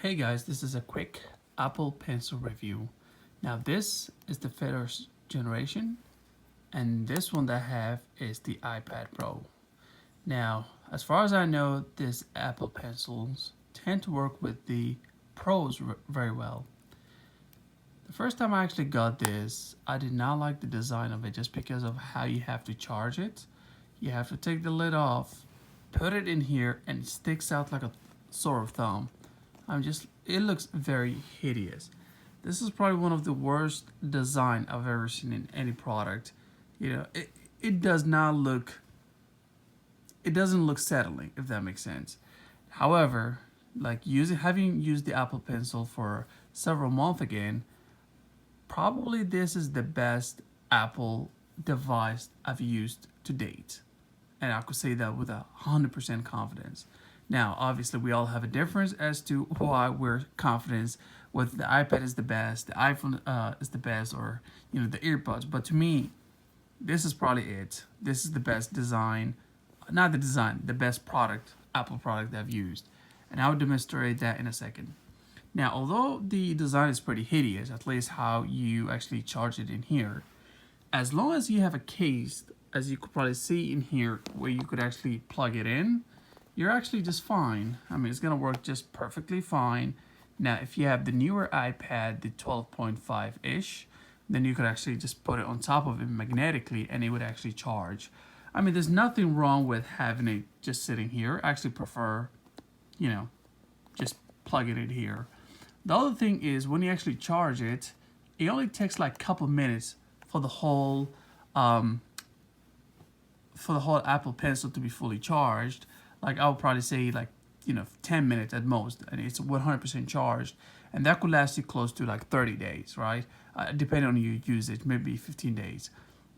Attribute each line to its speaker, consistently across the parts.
Speaker 1: Hey guys, this is a quick Apple Pencil review. Now this is the first generation, and this one that I have is the iPad Pro. Now, as far as I know, these Apple Pencils tend to work with the Pros very well. The first time I actually got this, I did not like the design of it just because of how you have to charge it. You have to take the lid off, put it in here, and it sticks out like a sore thumb. It looks very hideous. This is probably one of the worst design I've ever seen in any product. It does not look, it doesn't look settling, if that makes sense. However, having used the Apple Pencil for several months again, probably this is the best Apple device I've used to date. And I could say that with 100% confidence. Now, obviously, we all have a difference as to why we're confident whether the iPad is the best, the iPhone is the best, or the earbuds. But to me, this is probably it. This is the best design, not the design, the best product, Apple product that I've used, and I'll demonstrate that in a second. Now, although the design is pretty hideous, at least how you actually charge it in here, as long as you have a case, as you could probably see in here, where you could actually plug it in, you're actually just fine. I mean, it's gonna work just perfectly fine. Now, if you have the newer iPad, the 12.5-ish, then you could actually just put it on top of it magnetically and it would actually charge. I mean, there's nothing wrong with having it just sitting here. I actually prefer, just plugging it here. The other thing is when you actually charge it, it only takes like a couple minutes for the whole Apple Pencil to be fully charged. Like I would probably say 10 minutes at most, and it's 100% charged, and that could last you close to like 30 days, right? Depending on your usage, maybe 15 days.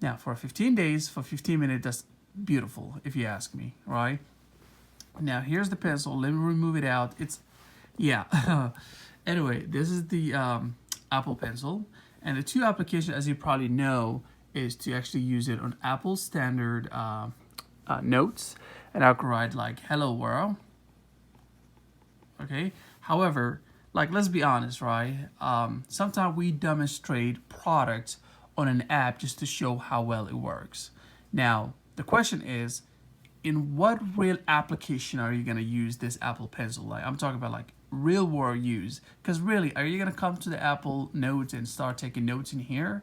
Speaker 1: Now for 15 days, for 15 minutes, that's beautiful if you ask me, right? Now here's the pencil. Let me remove it out. Yeah. Anyway, this is the Apple Pencil, and the two applications, as you probably know, is to actually use it on Apple standard notes, and I could write like "Hello World." Okay. However, let's be honest, right? Sometimes we demonstrate products on an app just to show how well it works. Now, the question is, in what real application are you gonna use this Apple Pencil? Like I'm talking about like real world use. Because really, are you gonna come to the Apple Notes and start taking notes in here?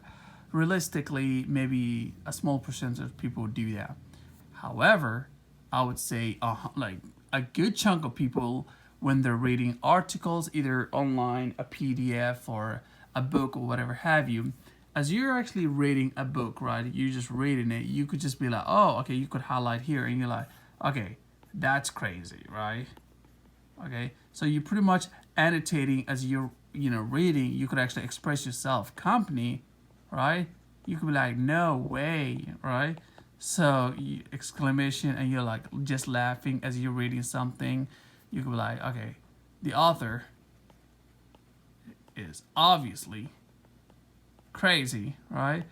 Speaker 1: Realistically, maybe a small percentage of people do that. However, I would say like a good chunk of people, when they're reading articles, either online, a PDF, or a book, or whatever have you, as you're actually reading a book, right? You're just reading it. You could just be like, oh, okay, you could highlight here, and you're like, okay, that's crazy, right? Okay, so you're pretty much annotating as you're reading. You could actually express yourself. Company, right? You could be like, no way, right? So exclamation, and you're like just laughing as you're reading something. You could be like, okay, the author is obviously crazy, right?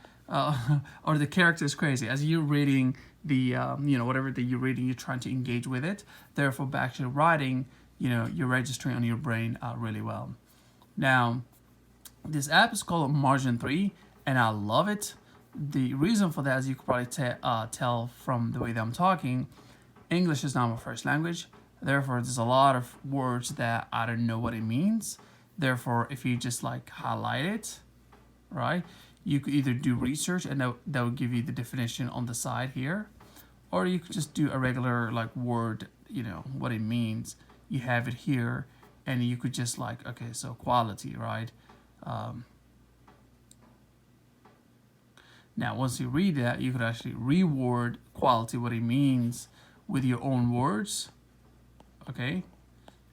Speaker 1: Or the character is crazy as you're reading the whatever that you're reading. You're trying to engage with it. Therefore, by actually writing, you're registering on your brain really well. Now, this app is called Margin 3, and I love it. The reason for that, as you could probably tell from the way that I'm talking, English is not my first language. Therefore, there's a lot of words that I don't know what it means. Therefore, if you just highlight it, right, you could either do research, and that will give you the definition on the side here, or you could just do a regular word, what it means. You have it here, and you could just okay, so quality, right? Now, once you read that, you could actually reword quality, what it means, with your own words, okay,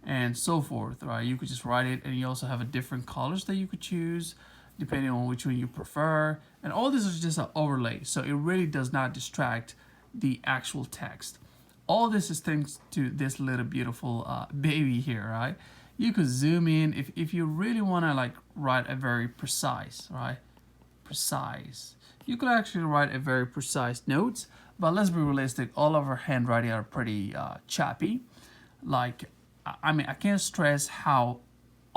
Speaker 1: and so forth, right? You could just write it, and you also have a different colors that you could choose depending on which one you prefer. And all this is just an overlay, so it really does not distract the actual text. All this is thanks to this little beautiful baby here, right? You could zoom in if you really want to write a very precise, right? Precise. You could actually write a very precise notes, but let's be realistic. All of our handwriting are pretty choppy. I can't stress how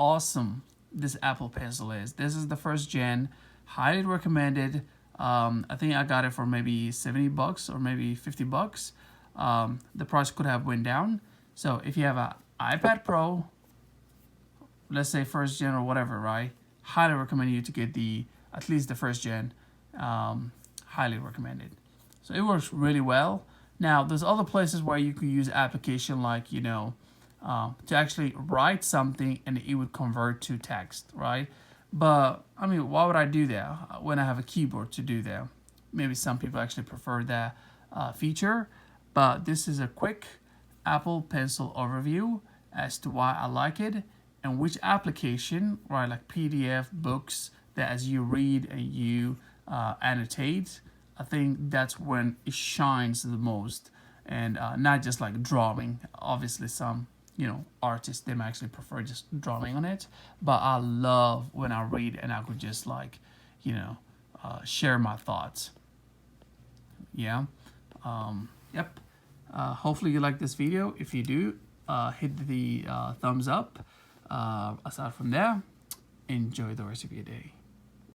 Speaker 1: awesome this Apple Pencil is. This is the first gen, highly recommended. I think I got it for maybe 70 bucks or maybe 50 bucks. The price could have went down. So if you have an iPad Pro, let's say first gen or whatever, right? Highly recommend you to get at least the first gen. Highly recommended. So it works really well. Now there's other places where you could use application like, to actually write something and it would convert to text, right? But I mean, why would I do that when I have a keyboard to do that? Maybe some people actually prefer that feature, but this is a quick Apple Pencil overview as to why I like it and which application, right, like PDF, books, that as you read and you annotate, I think that's when it shines the most, and not just like drawing. Obviously, some artists, they might actually prefer just drawing on it, but I love when I read and I could just like share my thoughts. Yeah. Yep. Hopefully you like this video. If you do, hit the thumbs up. Aside from that, enjoy the rest of your day.